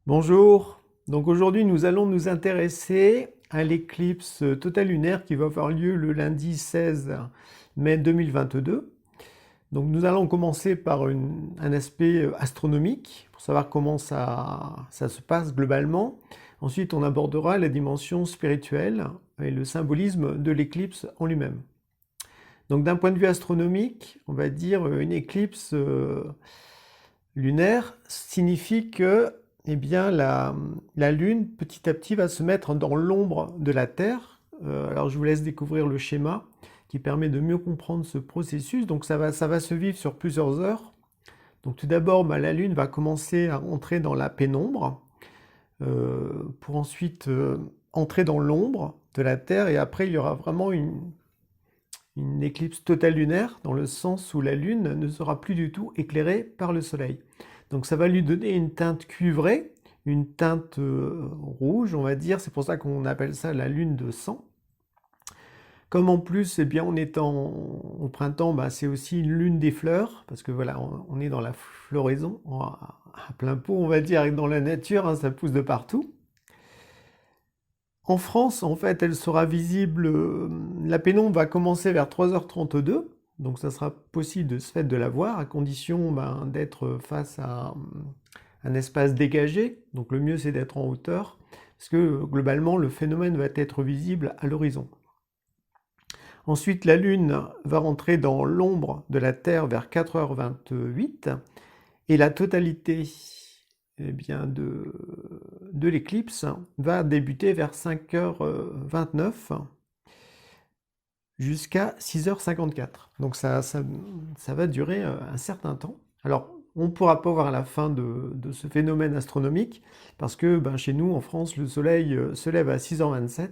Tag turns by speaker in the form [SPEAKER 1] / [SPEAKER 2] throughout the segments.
[SPEAKER 1] Bonjour, donc aujourd'hui nous allons nous intéresser à l'éclipse totale lunaire qui va avoir lieu le lundi 16 mai 2022. Donc nous allons commencer par un aspect astronomique pour savoir comment ça se passe globalement. Ensuite on abordera la dimension spirituelle et le symbolisme de l'éclipse en lui-même. Donc d'un point de vue astronomique, on va dire une éclipse lunaire signifie que eh bien, la Lune, petit à petit, va se mettre dans l'ombre de la Terre. Alors, je vous laisse découvrir le schéma qui permet de mieux comprendre ce processus. Donc, ça va se vivre sur plusieurs heures. Donc, tout d'abord, la Lune va commencer à entrer dans la pénombre pour ensuite entrer dans l'ombre de la Terre. Et après, il y aura vraiment une éclipse totale lunaire, dans le sens où la Lune ne sera plus du tout éclairée par le Soleil. Donc ça va lui donner une teinte cuivrée, une teinte rouge, on va dire. C'est pour ça qu'on appelle ça la Lune de sang. Comme en plus, eh bien, on est au printemps, c'est aussi une lune des fleurs, parce que voilà, on est dans la floraison, à plein pot, on va dire, dans la nature, hein, ça pousse de partout. En France, en fait, elle sera visible, la pénombre va commencer vers 3h32, donc ça sera possible de ce fait de la voir, à condition d'être face à un espace dégagé, donc le mieux c'est d'être en hauteur, parce que globalement le phénomène va être visible à l'horizon. Ensuite, la Lune va rentrer dans l'ombre de la Terre vers 4h28, et la totalité de l'éclipse va débuter vers 5h29 jusqu'à 6h54. Donc ça va durer un certain temps. Alors, on ne pourra pas voir la fin de ce phénomène astronomique parce que chez nous, en France, le Soleil se lève à 6h27.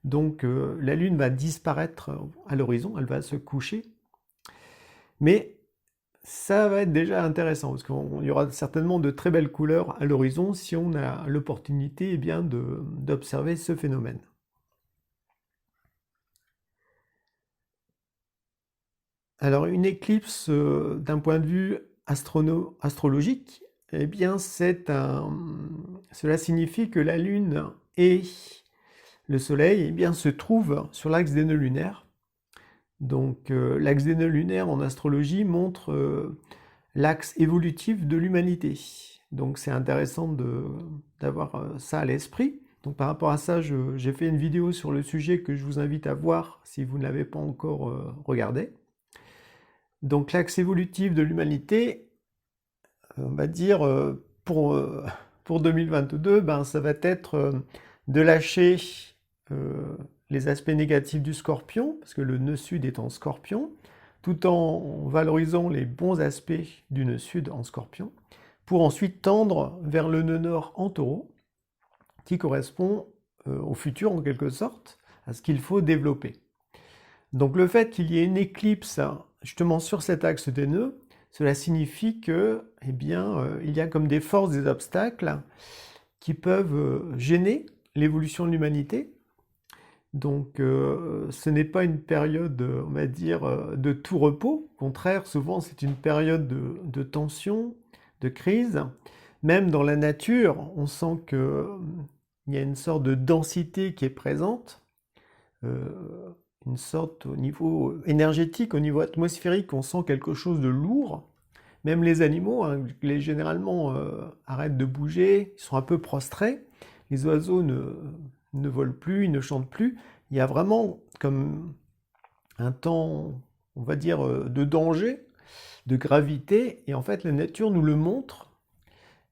[SPEAKER 1] Donc la Lune va disparaître à l'horizon, elle va se coucher. Mais ça va être déjà intéressant, parce qu'il y aura certainement de très belles couleurs à l'horizon si on a l'opportunité d'observer ce phénomène. Alors une éclipse, d'un point de vue astrologique, eh bien cela signifie que la Lune et le Soleil se trouvent sur l'axe des nœuds lunaires. Donc l'axe des nœuds lunaires en astrologie montre l'axe évolutif de l'humanité. Donc c'est intéressant d'avoir ça à l'esprit. Donc par rapport à ça, j'ai fait une vidéo sur le sujet que je vous invite à voir si vous ne l'avez pas encore regardé. Donc l'axe évolutif de l'humanité, on va dire pour 2022, ça va être de lâcher les aspects négatifs du Scorpion, parce que le nœud sud est en Scorpion, tout en valorisant les bons aspects du nœud sud en Scorpion, pour ensuite tendre vers le nœud nord en Taureau, qui correspond au futur en quelque sorte, à ce qu'il faut développer. Donc le fait qu'il y ait une éclipse justement sur cet axe des nœuds, cela signifie que, il y a comme des forces, des obstacles qui peuvent gêner l'évolution de l'humanité. Donc ce n'est pas une période, on va dire, de tout repos. Au contraire, souvent c'est une période de tension, de crise. Même dans la nature, on sent qu'il y a une sorte de densité qui est présente, une sorte au niveau énergétique, au niveau atmosphérique, on sent quelque chose de lourd. Même les animaux, hein, généralement, arrêtent de bouger, ils sont un peu prostrés. Les oiseaux ne volent plus, ils ne chantent plus. Il y a vraiment comme un temps, on va dire, de danger, de gravité, et en fait la nature nous le montre.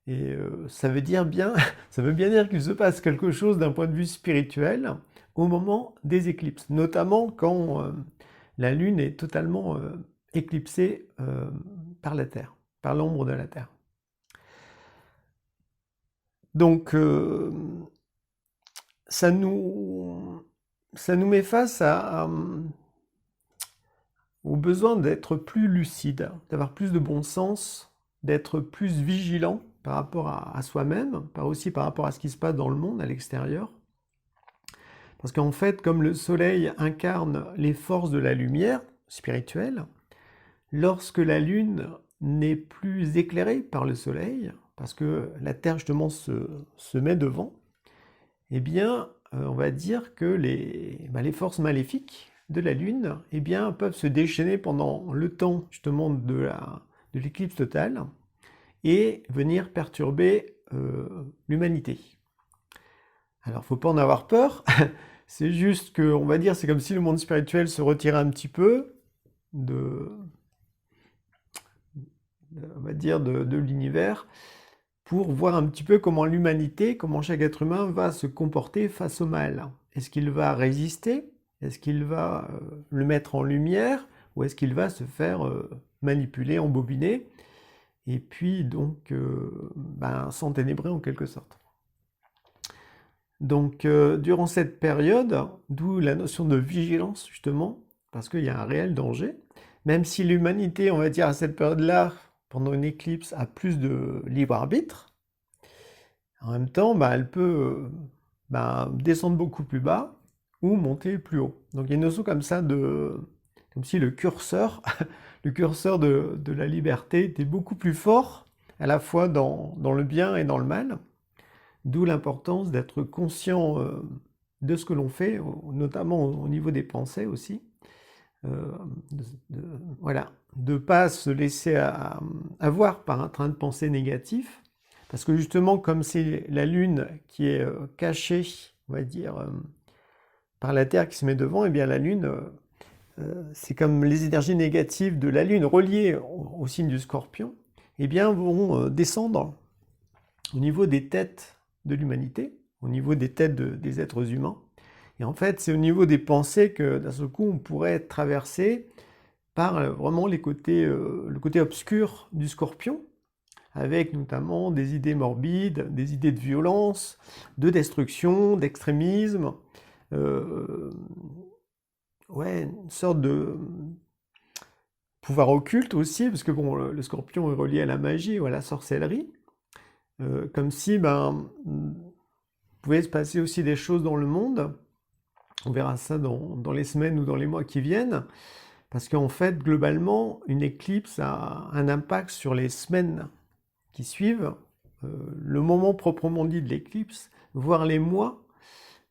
[SPEAKER 1] Et ça veut ça veut bien dire qu'il se passe quelque chose d'un point de vue spirituel au moment des éclipses, notamment quand la Lune est totalement éclipsée par la Terre, par l'ombre de la Terre. Donc ça nous met face au besoin d'être plus lucide, d'avoir plus de bon sens, d'être plus vigilant par rapport à soi-même, aussi par rapport à ce qui se passe dans le monde, à l'extérieur. Parce qu'en fait, comme le soleil incarne les forces de la lumière spirituelle, lorsque la lune n'est plus éclairée par le soleil, parce que la Terre justement se met devant, eh bien, on va dire que les forces maléfiques de la Lune, eh bien, peuvent se déchaîner pendant le temps justement de l'éclipse totale et venir perturber l'humanité. Alors, faut pas en avoir peur, c'est juste que, on va dire, c'est comme si le monde spirituel se retirait un petit peu on va dire, de l'univers, pour voir un petit peu comment l'humanité, comment chaque être humain va se comporter face au mal. Est-ce qu'il va résister? Est-ce qu'il va le mettre en lumière? Ou est-ce qu'il va se faire manipuler, embobiner? Et puis donc s'enténébrer en quelque sorte. Donc durant cette période, d'où la notion de vigilance justement, parce qu'il y a un réel danger, même si l'humanité, on va dire à cette période-là, pendant une éclipse, a plus de libre arbitre, en même temps, elle peut descendre beaucoup plus bas ou monter plus haut. Donc il y a une notion comme ça comme si le curseur, le curseur de la liberté était beaucoup plus fort, à la fois dans le bien et dans le mal, d'où l'importance d'être conscient de ce que l'on fait, notamment au niveau des pensées aussi. Voilà, de ne pas se laisser avoir par un train de pensée négatif, parce que justement, comme c'est la Lune qui est cachée, on va dire, par la Terre qui se met devant, et bien la Lune, c'est comme les énergies négatives de la Lune reliées au signe du Scorpion, et bien vont descendre au niveau des têtes de l'humanité, au niveau des têtes des êtres humains. Et en fait, c'est au niveau des pensées que d'un seul coup, on pourrait être traversé par vraiment le côté obscur du Scorpion, avec notamment des idées morbides, des idées de violence, de destruction, d'extrémisme, une sorte de pouvoir occulte aussi, parce que bon, le Scorpion est relié à la magie ou à la sorcellerie, comme si pouvait se passer aussi des choses dans le monde. On verra ça dans les semaines ou dans les mois qui viennent, parce qu'en fait, globalement, une éclipse a un impact sur les semaines qui suivent, le moment proprement dit de l'éclipse, voire les mois.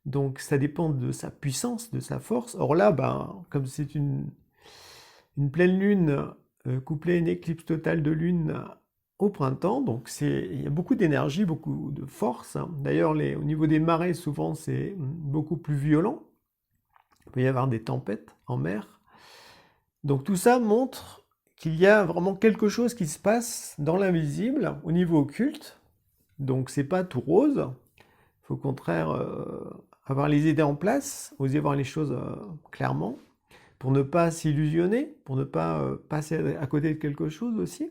[SPEAKER 1] Donc ça dépend de sa puissance, de sa force. Or là, comme c'est une pleine lune couplée à une éclipse totale de lune au printemps, donc il y a beaucoup d'énergie, beaucoup de force. D'ailleurs, au niveau des marées, souvent, c'est beaucoup plus violent. Il peut y avoir des tempêtes en mer. Donc tout ça montre qu'il y a vraiment quelque chose qui se passe dans l'invisible, au niveau occulte. Donc c'est pas tout rose. Il faut au contraire avoir les idées en place, oser voir les choses clairement, pour ne pas s'illusionner, pour ne pas passer à côté de quelque chose aussi.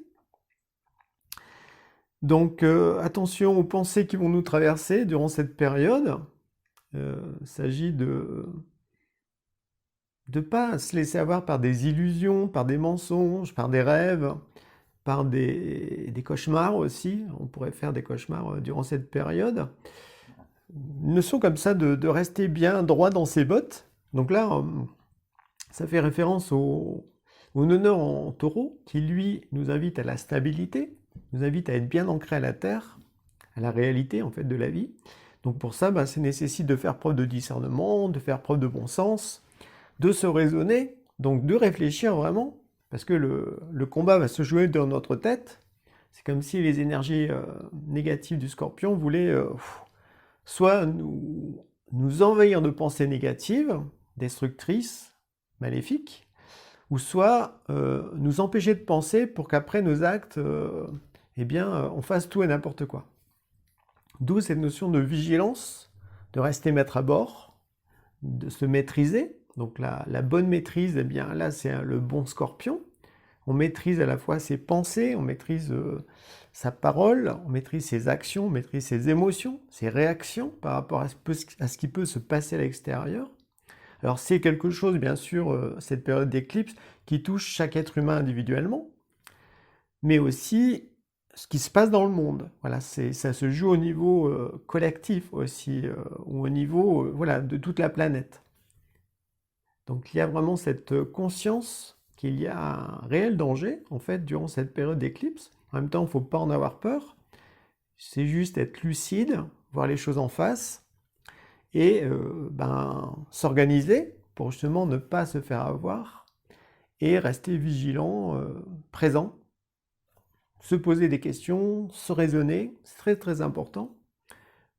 [SPEAKER 1] Donc attention aux pensées qui vont nous traverser durant cette période. Il s'agit de ne pas se laisser avoir par des illusions, par des mensonges, par des rêves, par des cauchemars aussi. On pourrait faire des cauchemars durant cette période. Une notion comme ça de rester bien droit dans ses bottes. Donc là, ça fait référence au noneur en taureau, qui lui nous invite à la stabilité, nous invite à être bien ancré à la terre, à la réalité en fait de la vie. Donc pour ça, ça nécessite de faire preuve de discernement, de faire preuve de bon sens, de se raisonner, donc de réfléchir vraiment, parce que le combat va se jouer dans notre tête. C'est comme si les énergies négatives du Scorpion voulaient soit nous envahir de pensées négatives, destructrices, maléfiques, ou soit nous empêcher de penser pour qu'après nos actes, on fasse tout et n'importe quoi. D'où cette notion de vigilance, de rester maître à bord, de se maîtriser. Donc la bonne maîtrise, là c'est le bon Scorpion. On maîtrise à la fois ses pensées, on maîtrise sa parole, on maîtrise ses actions, on maîtrise ses émotions, ses réactions par rapport à ce qui peut se passer à l'extérieur. Alors c'est quelque chose, bien sûr, cette période d'éclipse, qui touche chaque être humain individuellement, mais aussi ce qui se passe dans le monde. Voilà, ça se joue au niveau collectif aussi, ou au niveau de toute la planète. Donc il y a vraiment cette conscience qu'il y a un réel danger, en fait, durant cette période d'éclipse. En même temps, il ne faut pas en avoir peur, c'est juste être lucide, voir les choses en face et s'organiser pour justement ne pas se faire avoir et rester vigilant, présent, se poser des questions, se raisonner, c'est très très important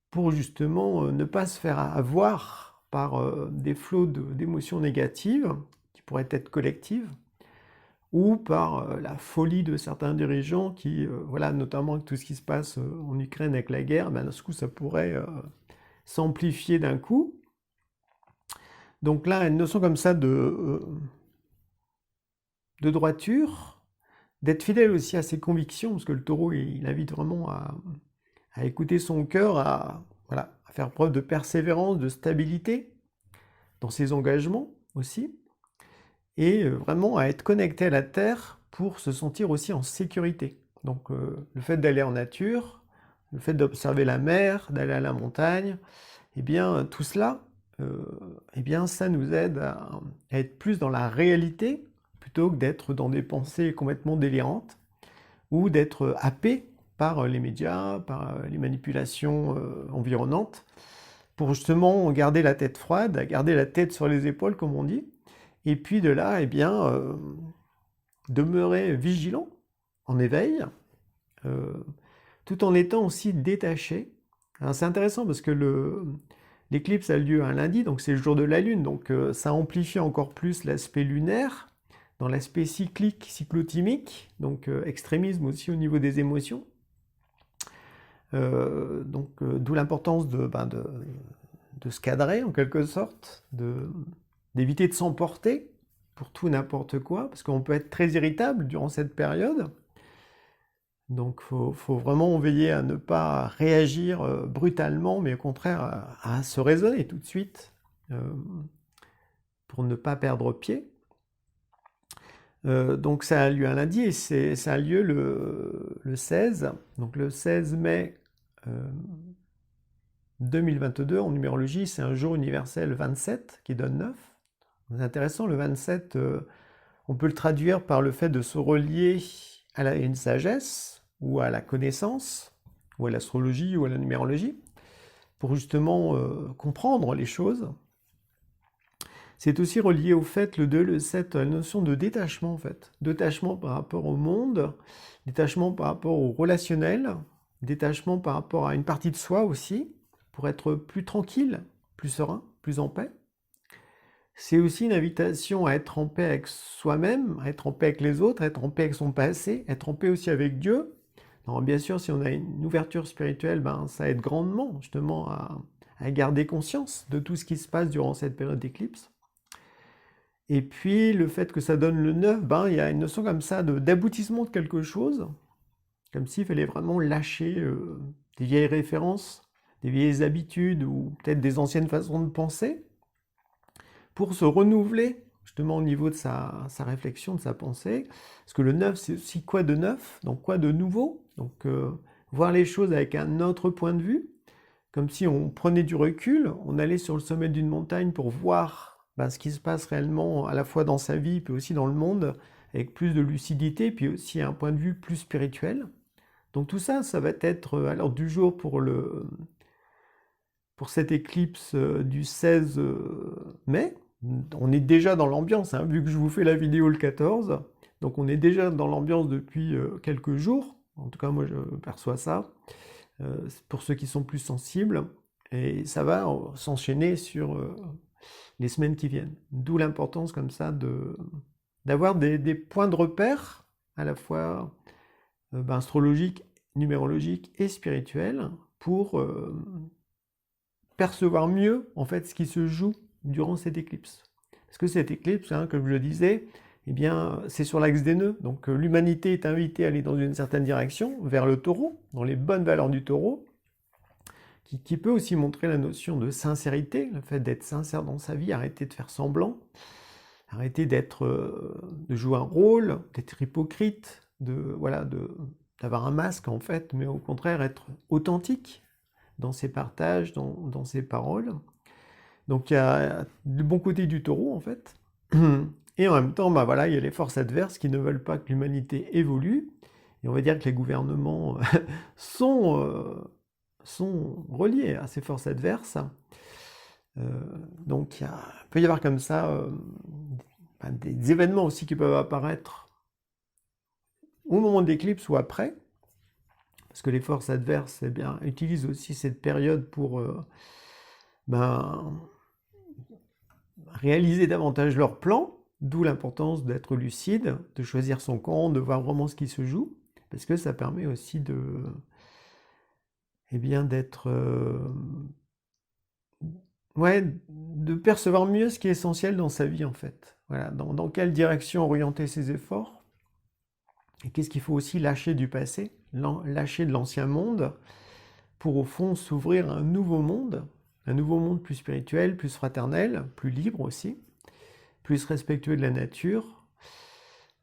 [SPEAKER 1] pour justement ne pas se faire avoir par des flots d'émotions négatives qui pourraient être collectives ou par la folie de certains dirigeants qui, voilà, notamment avec tout ce qui se passe en Ukraine avec la guerre, ben, d'un coup ça pourrait s'amplifier d'un coup. Donc là, une notion comme ça de droiture, d'être fidèle aussi à ses convictions, parce que le taureau, il invite vraiment à écouter son cœur, voilà, à faire preuve de persévérance, de stabilité dans ses engagements aussi, et vraiment à être connecté à la terre pour se sentir aussi en sécurité. Donc le fait d'aller en nature, le fait d'observer la mer, d'aller à la montagne, eh bien tout cela, eh bien ça nous aide à être plus dans la réalité plutôt que d'être dans des pensées complètement délirantes ou d'être happé par les médias, par les manipulations environnantes, pour justement garder la tête froide, garder la tête sur les épaules, comme on dit, et puis de là, eh bien, demeurer vigilant, en éveil, euh, tout en étant aussi détaché. C'est intéressant parce que l'éclipse a lieu un lundi, donc c'est le jour de la Lune, donc ça amplifie encore plus l'aspect lunaire, dans l'aspect cyclique, cyclotimique, donc extrémisme aussi au niveau des émotions. D'où l'importance de se cadrer en quelque sorte, d'éviter de s'emporter pour tout n'importe quoi, parce qu'on peut être très irritable durant cette période. Donc faut vraiment veiller à ne pas réagir brutalement, mais au contraire à se raisonner tout de suite pour ne pas perdre pied. Donc ça a lieu un lundi et ça a lieu le 16, donc le 16 mai 2022 en numérologie, c'est un jour universel 27 qui donne 9. C'est intéressant, le 27, on peut le traduire par le fait de se relier à une sagesse ou à la connaissance, ou à l'astrologie ou à la numérologie, pour justement comprendre les choses. C'est aussi relié au fait, le 2, le 7, à la notion de détachement en fait. Détachement par rapport au monde, détachement par rapport au relationnel, détachement par rapport à une partie de soi aussi, pour être plus tranquille, plus serein, plus en paix. C'est aussi une invitation à être en paix avec soi-même, à être en paix avec les autres, à être en paix avec son passé, être en paix aussi avec Dieu. Alors bien sûr, si on a une ouverture spirituelle, ben, ça aide grandement justement à garder conscience de tout ce qui se passe durant cette période d'éclipse. Et puis le fait que ça donne le 9, ben, il y a une notion comme ça d'aboutissement de quelque chose, comme s'il fallait vraiment lâcher des vieilles références, des vieilles habitudes ou peut-être des anciennes façons de penser, pour se renouveler justement au niveau de sa réflexion, de sa pensée. Parce que le neuf, c'est aussi quoi de neuf, donc quoi de nouveau. Donc voir les choses avec un autre point de vue, comme si on prenait du recul, on allait sur le sommet d'une montagne pour voir ce qui se passe réellement à la fois dans sa vie, puis aussi dans le monde, avec plus de lucidité, puis aussi un point de vue plus spirituel. Donc tout ça, ça va être à l'ordre du jour pour cette éclipse du 16 mai. On est déjà dans l'ambiance, hein, vu que je vous fais la vidéo le 14. Donc on est déjà dans l'ambiance depuis quelques jours. En tout cas, moi, je perçois ça. Pour ceux qui sont plus sensibles. Et ça va s'enchaîner sur les semaines qui viennent. D'où l'importance comme ça d'avoir des points de repère, à la fois astrologiques, numérologiques et spirituels, pour percevoir mieux en fait ce qui se joue durant cette éclipse. Parce que cette éclipse, hein, comme je le disais, eh bien, c'est sur l'axe des nœuds. Donc l'humanité est invitée à aller dans une certaine direction, vers le taureau, dans les bonnes valeurs du taureau, qui peut aussi montrer la notion de sincérité, le fait d'être sincère dans sa vie, arrêter de faire semblant, arrêter de jouer un rôle, d'être hypocrite, d'avoir un masque en fait, mais au contraire être authentique dans ses partages, dans ses paroles. Donc il y a le bon côté du taureau en fait. Et en même temps, il y a les forces adverses qui ne veulent pas que l'humanité évolue Et on va dire que les gouvernements sont, sont reliés à ces forces adverses. Donc il peut y avoir comme ça des événements aussi qui peuvent apparaître au moment de l'éclipse ou après, parce que les forces adverses eh bien, utilisent aussi cette période pour réaliser davantage leurs plans, d'où l'importance d'être lucide, de choisir son camp, de voir vraiment ce qui se joue, parce que ça permet aussi eh bien, d'être ouais, de percevoir mieux ce qui est essentiel dans sa vie en fait. Voilà, dans quelle direction orienter ses efforts, et qu'est-ce qu'il faut aussi lâcher du passé, lâcher de l'ancien monde, pour au fond s'ouvrir à un nouveau monde plus spirituel, plus fraternel, plus libre aussi, plus respectueux de la nature.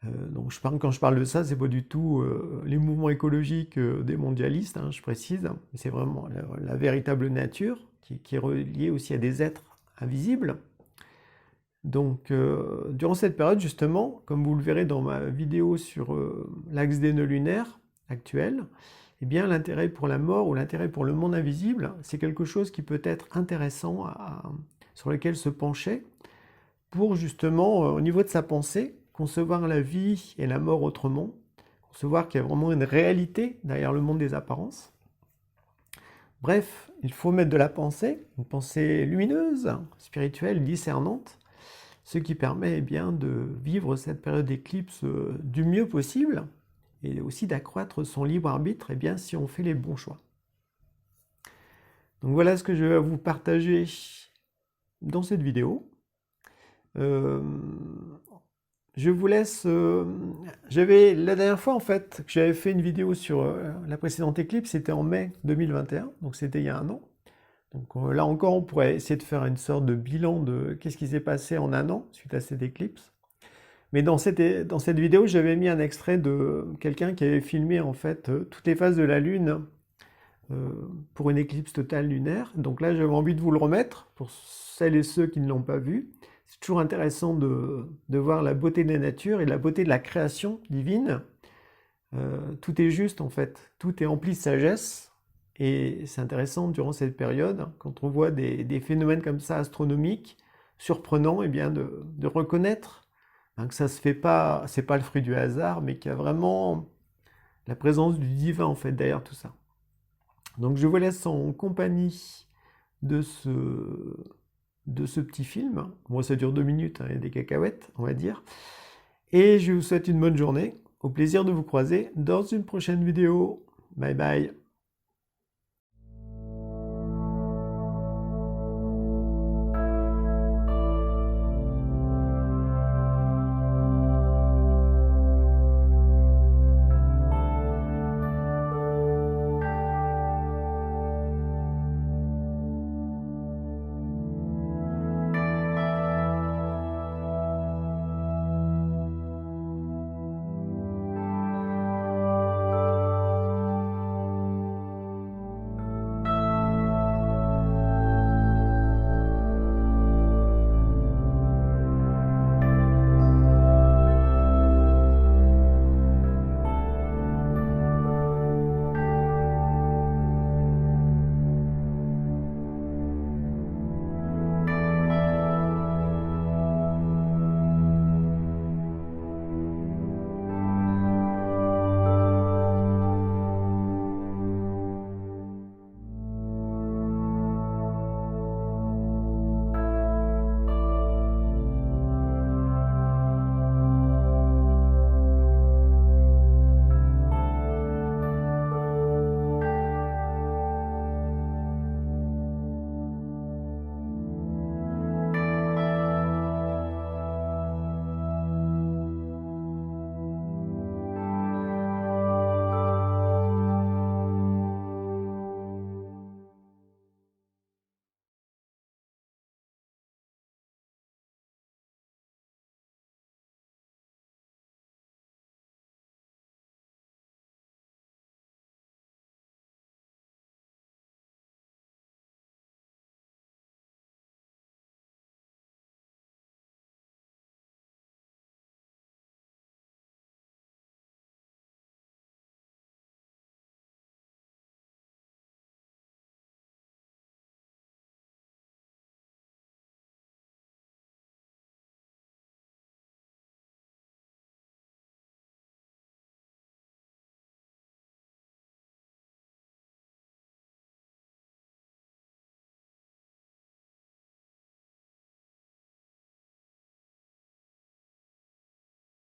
[SPEAKER 1] Donc quand je parle de ça, c'est pas du tout les mouvements écologiques des mondialistes, hein, je précise, mais c'est vraiment la véritable nature qui est reliée aussi à des êtres invisibles. Donc durant cette période justement, comme vous le verrez dans ma vidéo sur l'axe des nœuds lunaires actuel, eh bien l'intérêt pour la mort ou l'intérêt pour le monde invisible, c'est quelque chose qui peut être intéressant sur lequel se pencher pour justement, au niveau de sa pensée, concevoir la vie et la mort autrement, concevoir qu'il y a vraiment une réalité derrière le monde des apparences. Bref, il faut mettre de la pensée, une pensée lumineuse, spirituelle, discernante, ce qui permet eh bien, de vivre cette période d'éclipse du mieux possible, et aussi d'accroître son libre arbitre eh bien, si on fait les bons choix. Donc voilà ce que je vais vous partager dans cette vidéo. Je vous laisse... j'avais la dernière fois en fait que j'avais fait une vidéo sur la précédente éclipse, c'était en mai 2021, donc c'était il y a un an. Donc là encore, on pourrait essayer de faire une sorte de bilan de qu'est-ce qui s'est passé en un an suite à cette éclipse. Mais dans cette vidéo, j'avais mis un extrait de quelqu'un qui avait filmé en fait toutes les phases de la Lune pour une éclipse totale lunaire. Donc là, j'avais envie de vous le remettre pour celles et ceux qui ne l'ont pas vu. C'est toujours intéressant de voir la beauté de la nature et la beauté de la création divine. Tout est juste en fait, tout est empli de sagesse. Et c'est intéressant durant cette période, quand on voit des phénomènes comme ça astronomiques, surprenants, et bien de reconnaître que ça se fait pas, c'est pas le fruit du hasard, mais qu'il y a vraiment la présence du divin en fait derrière tout ça. Donc je vous laisse en compagnie de ce petit film. Moi ça dure 2 minutes, hein, et des cacahuètes, on va dire. Et je vous souhaite une bonne journée. Au plaisir de vous croiser dans une prochaine vidéo. Bye bye.